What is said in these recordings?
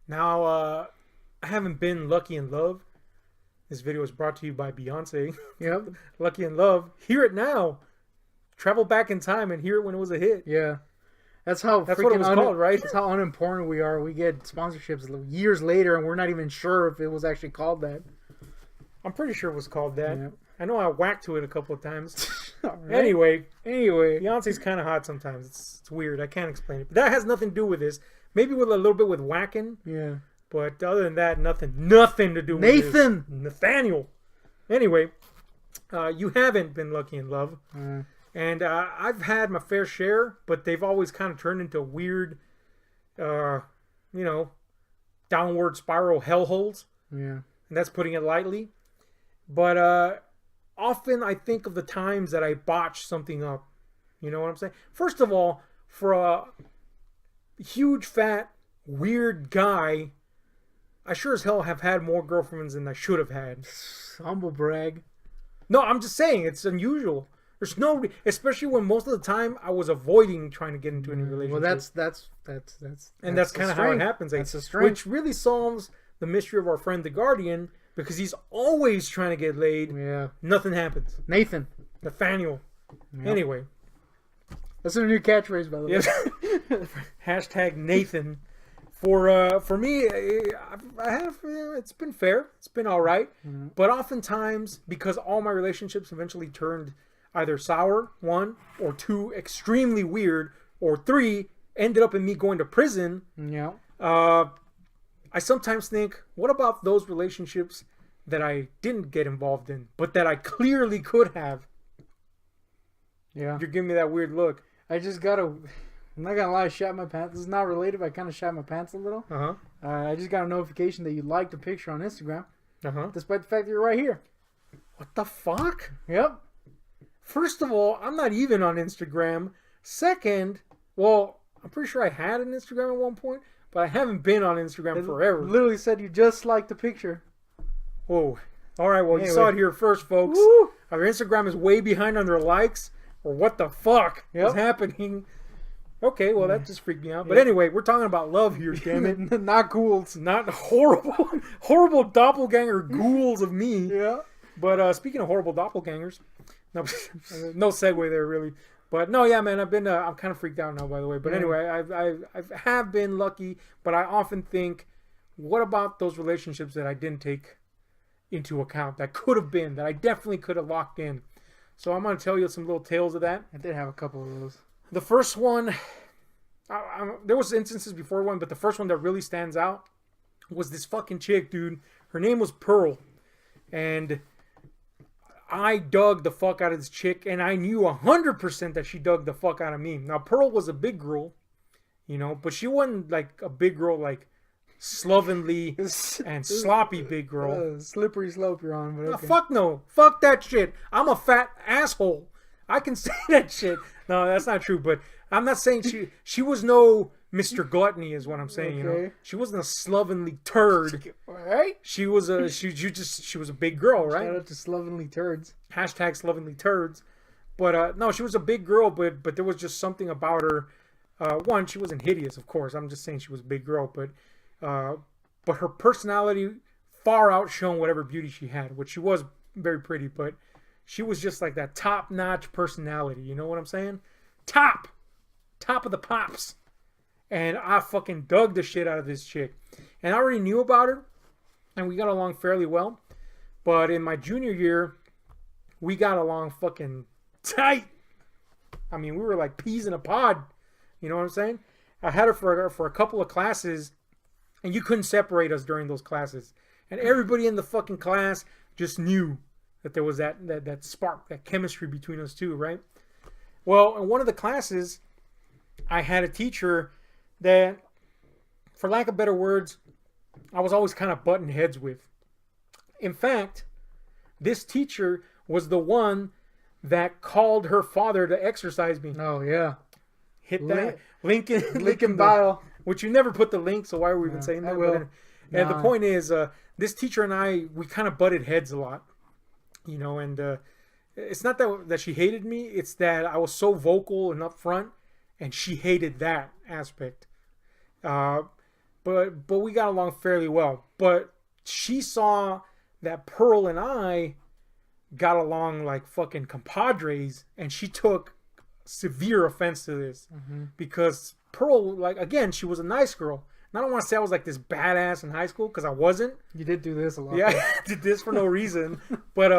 Now, I haven't been lucky in love. This video is brought to you by Beyonce. Yep. Lucky in love. Hear it now. Travel back in time and hear it when it was a hit. Yeah. That's what it was called, right? That's how unimportant we are. We get sponsorships years later, and we're not even sure if it was actually called that. I'm pretty sure it was called that. Yeah. I know I whacked to it a couple of times. Right. Anyway, Anyway. Beyonce's kind of hot sometimes. It's weird. I can't explain it. But that has nothing to do with this. Maybe with a little bit with whacking. Yeah. But other than that, nothing to do with Nathan! this. Nathaniel. Anyway, you haven't been lucky in love. And I've had my fair share, but they've always kind of turned into weird, downward spiral hellholes. Yeah. And that's putting it lightly. But often I think of the times that I botched something up. You know what I'm saying? First of all, for a huge, fat, weird guy, I sure as hell have had more girlfriends than I should have had. Humble brag. No, I'm just saying, it's unusual. There's no, especially when most of the time I was avoiding trying to get into any relationship. Well, that's kind of how it happens. That's a strength. Which really solves the mystery of our friend the Guardian, because he's always trying to get laid. Yeah. Nothing happens. Nathan. Nathaniel. Yep. Anyway. That's a new catchphrase, by the way. Yes. Hashtag Nathan. For me, I have, it's been fair. It's been all right. Mm-hmm. But oftentimes, because all my relationships eventually turned either sour, one, or two, extremely weird, or three, ended up in me going to prison. Yeah. I sometimes think, what about those relationships that I didn't get involved in, but that I clearly could have? Yeah. You're giving me that weird look. I just gotta... I'm not gonna lie, I shat my pants. This is not related, but I kind of shat my pants a little. Uh-huh. I just got a notification that you liked a picture on Instagram, Uh-huh. despite the fact that you're right here. What the fuck? Yep. First of all, I'm not even on Instagram. Second, well, I'm pretty sure I had an Instagram at one point, but I haven't been on Instagram It forever. literally said you just liked the picture. Whoa. All right, well, Anyway. you saw it here first, folks. Woo! Our Instagram is way behind on their likes, or what the fuck is Yep. happening? Okay, well, that just freaked me out. But anyway, we're talking about love here, damn it. Not cool. It's not horrible doppelganger ghouls of me. Yeah. But speaking of horrible doppelgangers, no segue there really. But no, yeah, man, I'm kind of freaked out now, by the way. But anyway, I have been lucky, but I often think, what about those relationships that I didn't take into account, that could have been, that I definitely could have locked in? So I'm going to tell you some little tales of that. I did have a couple of those. The first one, there was instances before one, but the first one that really stands out was this fucking chick, dude. Her name was Pearl. And I dug the fuck out of this chick, and I knew 100% that she dug the fuck out of me. Now, Pearl was a big girl, but she wasn't like a big girl, like slovenly and sloppy big girl. Slippery slope you're on. But okay. Fuck no. Fuck that shit. I'm a fat asshole. I can say that shit. No, that's not true. But I'm not saying she was no Mr. Gluttony, is what I'm saying. Okay. She wasn't a slovenly turd. Right? She was a big girl, right? Shout out to slovenly turds. Hashtag slovenly turds. But no, she was a big girl. But there was just something about her. One, she wasn't hideous, of course. I'm just saying she was a big girl. But her personality far outshone whatever beauty she had, which she was very pretty, but she was just like that top-notch personality. You know what I'm saying? Top of the pops. And I fucking dug the shit out of this chick. And I already knew about her, and we got along fairly well. But in my junior year, we got along fucking tight. I mean, we were like peas in a pod. You know what I'm saying? I had her for a couple of classes, and you couldn't separate us during those classes. And everybody in the fucking class just knew that there was that spark, that chemistry between us two, right? Well, in one of the classes, I had a teacher that, for lack of better words, I was always kind of butting heads with. In fact, this teacher was the one that called her father to exercise me. Oh, yeah. Hit that link in bio. Which you never put the link, so why are we even saying that? I will. And the point is, this teacher and I, we kind of butted heads a lot. And it's not that she hated me, it's that I was so vocal and upfront, and she hated that aspect. but we got along fairly well. But she saw that Pearl and I got along like fucking compadres, and she took severe offense to this because Pearl, like, again, she was a nice girl. And I don't want to say I was like this badass in high school, because I wasn't. You did do this a lot. Yeah, I did this for no reason. But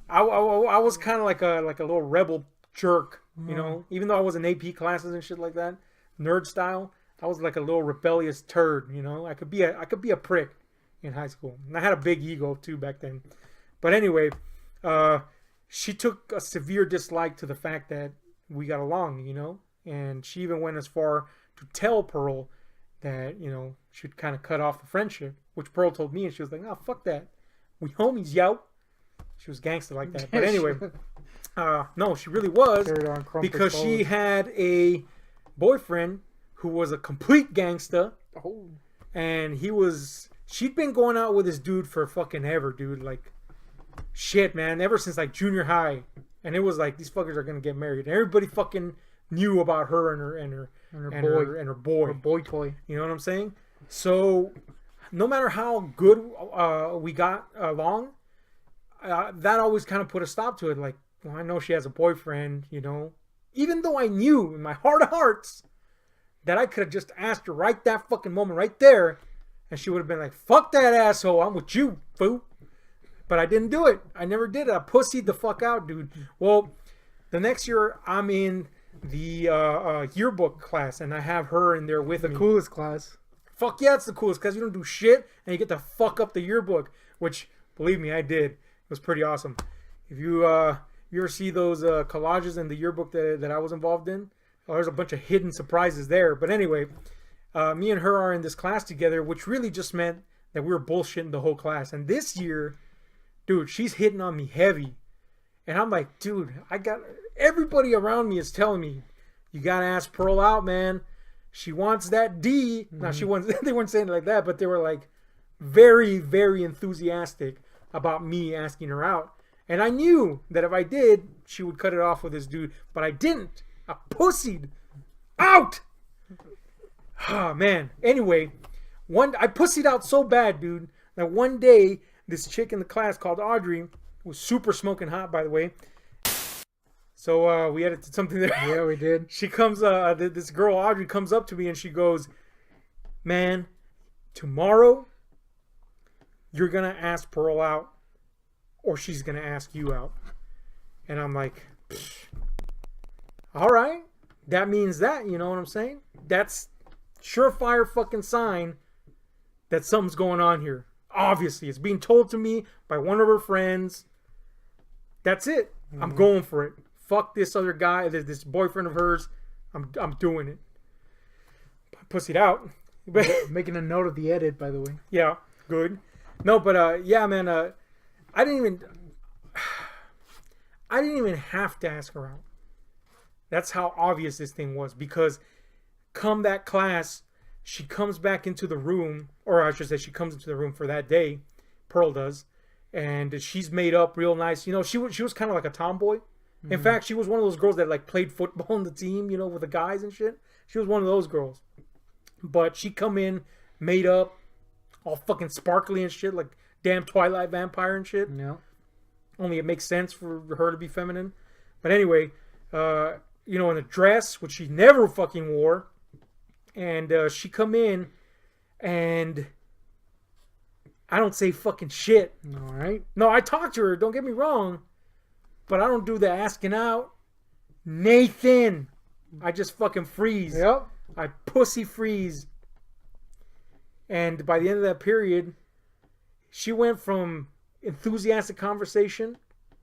I was kind of like a little rebel jerk, you know. Even though I was in AP classes and shit like that, nerd style, I was like a little rebellious turd, you know. I could be a prick in high school, and I had a big ego too back then. But anyway, she took a severe dislike to the fact that we got along, you know, and she even went as far to tell Pearl that, you know, she'd kind of cut off the friendship, which Pearl told me, and she was like, "Oh, fuck that, we homies, yo." She was gangster like that. But anyway, no, she really was, because she had a boyfriend who was a complete gangster, and she'd been going out with this dude for fucking ever, dude, like, shit, man, ever since like junior high. And it was like, these fuckers are gonna get married, and everybody fucking knew about her and her boy toy. You know what I'm saying? So no matter how good we got along, that always kind of put a stop to it. Like, well, I know she has a boyfriend, you know, even though I knew in my heart of hearts that I could have just asked her right that fucking moment right there, and she would have been like, "Fuck that asshole, I'm with you, fool." But I didn't do it. I never did it. I pussied the fuck out, dude. Well, the next year I'm in the yearbook class, and I have her in there with me. The coolest class. Fuck yeah, it's the coolest, because you don't do shit, and you get to fuck up the yearbook, which, believe me, I did. It was pretty awesome. If you ever see those collages in the yearbook that I was involved in, there's a bunch of hidden surprises there. But anyway, me and her are in this class together, which really just meant that we were bullshitting the whole class. And this year, dude, she's hitting on me heavy. And I'm like, dude, everybody around me is telling me, you gotta ask Pearl out, man. She wants that D. Now, they weren't saying it like that, but they were like very, very enthusiastic about me asking her out. And I knew that if I did, she would cut it off with this dude. But I didn't. I pussied out. Oh, man. Anyway, I pussied out so bad, dude, that one day, this chick in the class called Audrey, was super smoking hot, by the way. So we edited something there. Yeah, we did. She comes, this girl Audrey comes up to me and she goes, "Man, tomorrow you're gonna ask Pearl out, or she's gonna ask you out." And I'm like, all right, that means that, you know what I'm saying? That's surefire fucking sign that something's going on here. Obviously, it's being told to me by one of her friends. That's it. I'm going for it. Fuck this other guy, this boyfriend of hers. I'm doing it. Pussied out. Making a note of the edit, by the way. Yeah, good. No, but yeah, man. I didn't even have to ask her out. That's how obvious this thing was, because come that class, she comes back into the room, or I should say she comes into the room for that day, Pearl does, and she's made up real nice. You know, she was kind of like a tomboy. Mm-hmm. In fact, she was one of those girls that like played football on the team, you know, with the guys and shit. She was one of those girls. But she come in, made up, all fucking sparkly and shit, like damn Twilight vampire and shit. Yeah. Only it makes sense for her to be feminine. But anyway, you know, in a dress, which she never fucking wore. And she come in, and I don't say fucking shit. All right. No, I talk to her, don't get me wrong. But I don't do the asking out. Nathan. I just fucking freeze. Yep. I pussy freeze. And by the end of that period, she went from enthusiastic conversation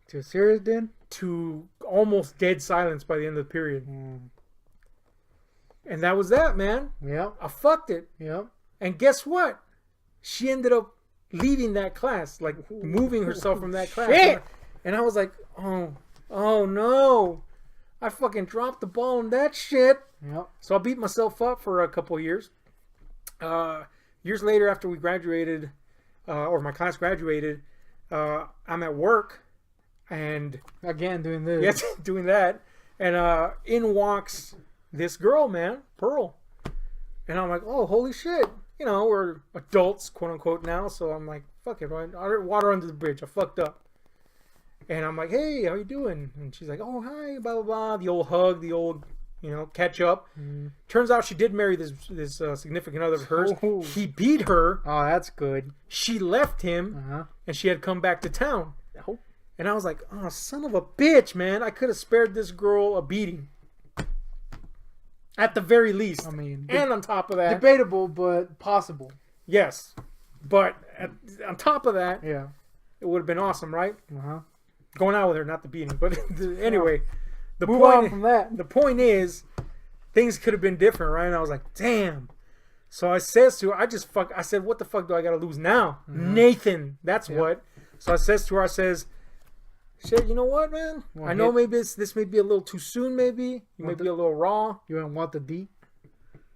to serious, then, to almost dead silence by the end of the period. And that was that, man. Yep. I fucked it. Yep. And guess what? She ended up leaving that class, like moving herself from that class. Shit. And I was like, oh no. I fucking dropped the ball on that shit. Yep. So I beat myself up for a couple of years. Years later, after we graduated, or my class graduated, I'm at work, and again doing this. Yes, doing that, and in walks this girl, man, Pearl, and I'm like, oh, holy shit, we're adults, quote unquote, now. So I'm like, fuck it, right? Water under the bridge. I fucked up. And I'm like, hey, how you doing? And she's like, oh, hi, blah, blah, blah. The old hug, the old, catch up. Turns out she did marry this significant other of hers. Oh. He beat her. Oh, that's good. She left him, and she had come back to town. Oh. And I was like, oh, son of a bitch, man. I could have spared this girl a beating. At the very least. I mean, and on top of that. Debatable, but possible. Yes. But on top of that, yeah, it would have been awesome, right? Uh-huh. Going out with her, not the beating. But anyway, Move on from that. The point is, things could have been different, right? And I was like, damn. So I says to her, I said, what the fuck do I got to lose now? Nathan, that's what. So I says to her, shit, you know what, man? I know maybe this may be a little too soon, maybe. You may be a little raw. You don't want the D?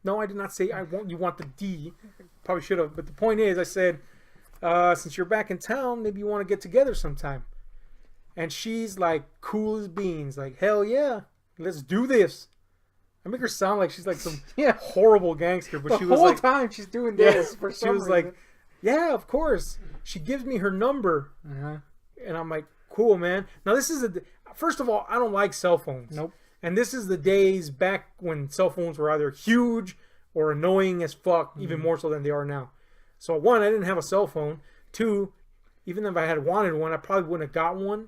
No, I did not say you want the D. Probably should have. But the point is, I said, since you're back in town, maybe you want to get together sometime. And she's like cool as beans. Like, hell yeah, let's do this. I make her sound like she's like some horrible gangster. But she was whole like, time she's doing this. For some she was reason. like, yeah, of course. She gives me her number. And I'm like, cool, man. Now this is first of all, I don't like cell phones. Nope. And this is the days back when cell phones were either huge or annoying as fuck, even more so than they are now. So one, I didn't have a cell phone. Two, even if I had wanted one, I probably wouldn't have got one.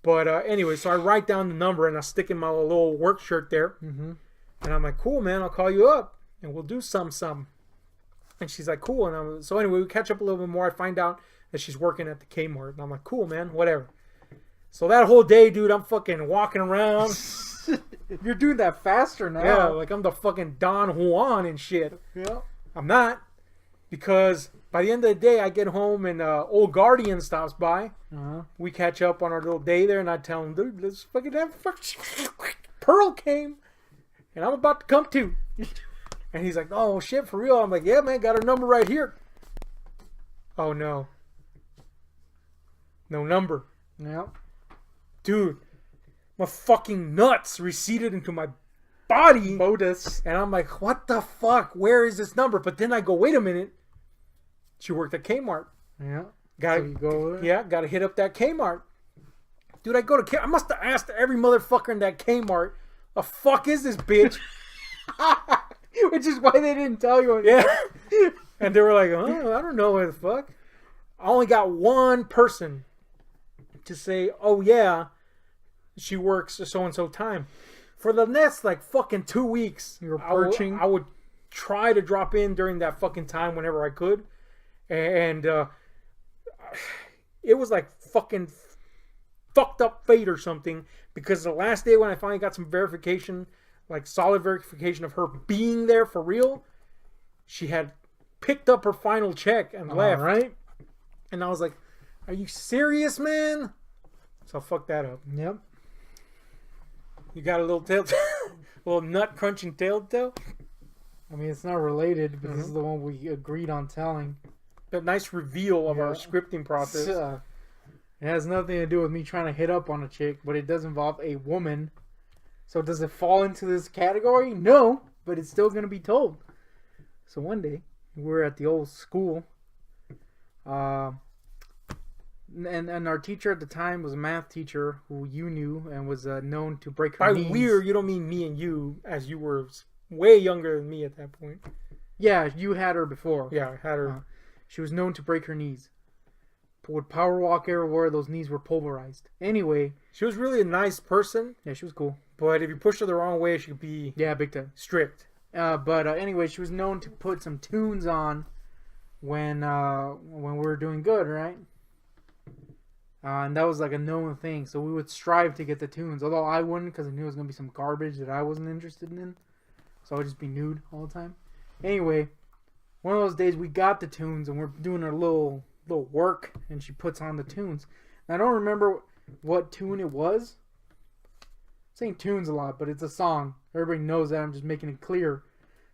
But anyway, so I write down the number and I stick in my little work shirt there. And I'm like, cool, man, I'll call you up and we'll do something. And she's like, cool. And so anyway, we catch up a little bit more. I find out that she's working at the Kmart. And I'm like, cool, man, whatever. So that whole day, dude, I'm fucking walking around. You're doing that faster now. Yeah, like I'm the fucking Don Juan and shit. Yeah. I'm not. Because by the end of the day, I get home and old Guardian stops by. We catch up on our little day there, and I tell him, dude, let's fucking have Pearl came, and I'm about to come too. And he's like, oh shit, for real? I'm like, yeah, man, got her number right here. Oh no. No number. Yeah. Dude, my fucking nuts receded into my body. Modus. And I'm like, what the fuck? Where is this number? But then I go, wait a minute. She worked at Kmart. Yeah. Gotta, So you go over there? Yeah, gotta hit up that Kmart. Dude, I go to Kmart. I must have asked every motherfucker in that Kmart, the fuck is this bitch? Which is why they didn't tell you. Yeah. And they were like, oh, I don't know what the fuck. I only got one person to say, oh yeah, she works so-and-so time. For the next like fucking 2 weeks, you were perching. I would try to drop in during that fucking time whenever I could. And it was like fucking fucked up fate or something, because the last day when I finally got some verification, like solid verification of her being there for real, she had picked up her final check and left. Right. And I was like, are you serious, man? So I fucked that up. Yep. You got a little little nut crunching telltale? I mean, it's not related, but this is the one we agreed on telling. A nice reveal of our scripting process. It has nothing to do with me trying to hit up on a chick, but it does involve a woman. So does it fall into this category? No, but it's still going to be told. So one day, we were at the old school. And our teacher at the time was a math teacher who you knew and was known to break her knees. By weird, you don't mean me and you, as you were way younger than me at that point. Yeah, you had her before. Yeah, I had her. She was known to break her knees. Would power walk everywhere. Those knees were pulverized. Anyway. She was really a nice person. Yeah, she was cool. But if you pushed her the wrong way, she could be... Yeah, big time. Strict. But anyway, she was known to put some tunes on when we were doing good, right? And that was like a known thing. So we would strive to get the tunes. Although I wouldn't, because I knew it was going to be some garbage that I wasn't interested in. So I would just be nude all the time. Anyway, one of those days we got the tunes and we're doing our little work, and she puts on the tunes. And I don't remember what tune it was. I'm saying tunes a lot, but it's a song. Everybody knows that. I'm just making it clear.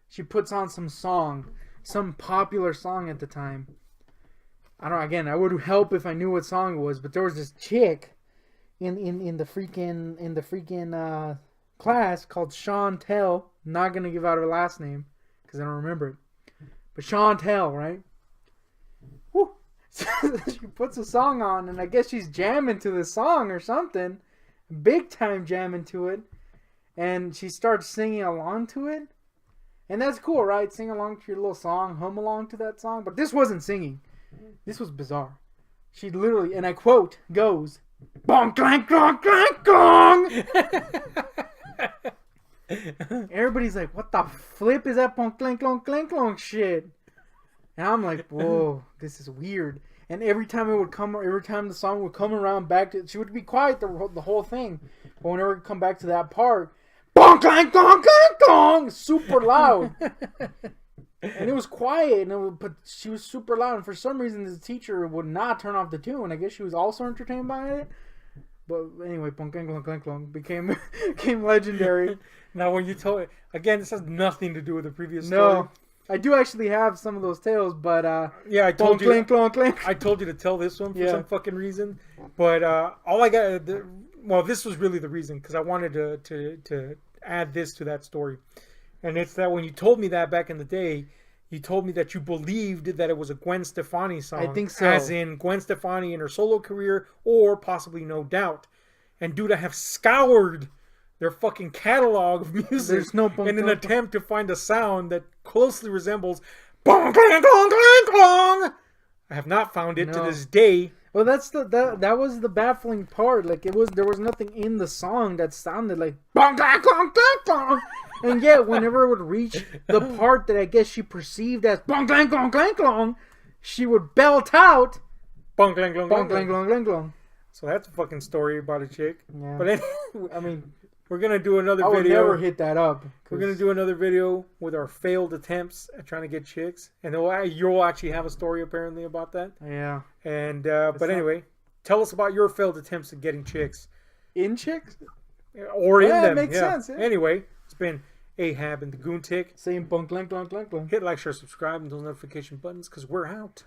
She puts on some song, some popular song at the time. I would help if I knew what song it was, but there was this chick in the freaking class called Chantel. Not gonna give out her last name because I don't remember it. But Chantel, right? Woo. So she puts a song on, and I guess she's jamming to the song or something. Big time jamming to it. And she starts singing along to it. And that's cool, right? Sing along to your little song, hum along to that song. But this wasn't singing. This was bizarre. She literally, and I quote, goes, "Bonk, clank, clonk, clank, clong." Everybody's like, what the flip is that bonk, clank, clonk, clank, clonk shit? And I'm like, whoa, this is weird. And every time the song would come around back to, she would be quiet the whole thing. But whenever it would come back to that part, bonk, clank, clonk, clank, clonk, super loud. And it was quiet, but she was super loud. And for some reason, the teacher would not turn off the tune. I guess she was also entertained by it. But anyway, bonk, clank, clonk, clank, clonk became legendary. Now, when you told it, again, this has nothing to do with the previous story. No, I do actually have some of those tales, but yeah, I told you. Clink, clonk, clink. I told you to tell this one for some fucking reason. But all I got, well, this was really the reason, because I wanted to add this to that story. And it's that when you told me that back in the day, you told me that you believed that it was a Gwen Stefani song. I think so. As in Gwen Stefani in her solo career, or possibly No Doubt. And dude, I have scoured their fucking catalog of music There's no in an attempt to find a sound that closely resembles bong, clang, clong, clang, clong. I have not found it to this day. Well, that was the baffling part. Like there was nothing in the song that sounded like bong, clang, clong, clang, clong. And yet, whenever it would reach the part that I guess she perceived as bong, clang, clong, clang, clong, she would belt out bong, clang, clong, bong, clang, clong, clang, clong. So that's a fucking story about a chick. Yeah. But anyway, I mean, we're gonna do another I would video. never hit that up. We're gonna do another video with our failed attempts at trying to get chicks, and you'll actually have a story apparently about that. Yeah. And but anyway, tell us about your failed attempts at getting chicks. In chicks? Or in them. Yeah, it makes sense. Yeah. Anyway, it's been Ahab and the Goon Tick. Saying bong, clang, clong, clang, clong. Hit like, share, subscribe, and those notification buttons, because we're out.